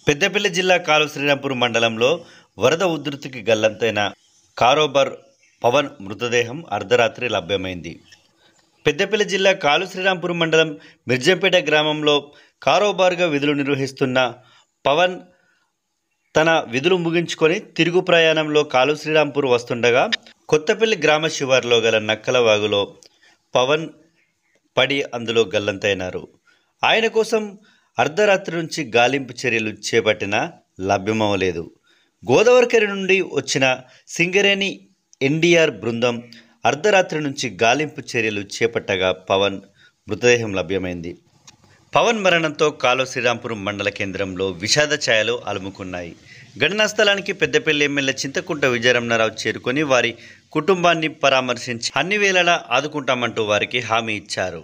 పెద్దపల్లి జిల్లా కాలువ శ్రీరాంపూర్ మండలంలో వరద ఉధృతికి గల్లంతైన కారోబార్ పవన్ మృతదేహం అర్ధరాత్రి లభ్యమైంది. పెద్దపల్లి జిల్లా కాలువ శ్రీరాంపూర్ మండలం మిర్జంపేట గ్రామంలో కారోబార్గా విధులు నిర్వహిస్తున్న పవన్ తన విధులు ముగించుకొని తిరుగు ప్రయాణంలో కాలువ శ్రీరాంపూర్ వస్తుండగా కొత్తపల్లి గ్రామ శివారులో గల నక్కలవాగులో పవన్ పడి అందులో గల్లంతైనారు. ఆయన కోసం అర్ధరాత్రి నుంచి గాలింపు చర్యలు చేపట్టినా లభ్యమవలేదు. గోదావరికరి నుండి వచ్చిన సింగరేణి ఎన్డీఆర్ బృందం అర్ధరాత్రి నుంచి గాలింపు చర్యలు చేపట్టగా పవన్ మృతదేహం లభ్యమైంది. పవన్ మరణంతో కాలువ శ్రీరాంపూర్ మండల కేంద్రంలో విషాద ఛాయలు అలుముకున్నాయి. ఘటనా స్థలానికి పెద్దపల్లి ఎమ్మెల్యే చింతకుంట విజయరమణారావు చేరుకొని వారి కుటుంబాన్ని పరామర్శించి అన్ని వేళలా ఆదుకుంటామంటూ వారికి హామీ ఇచ్చారు.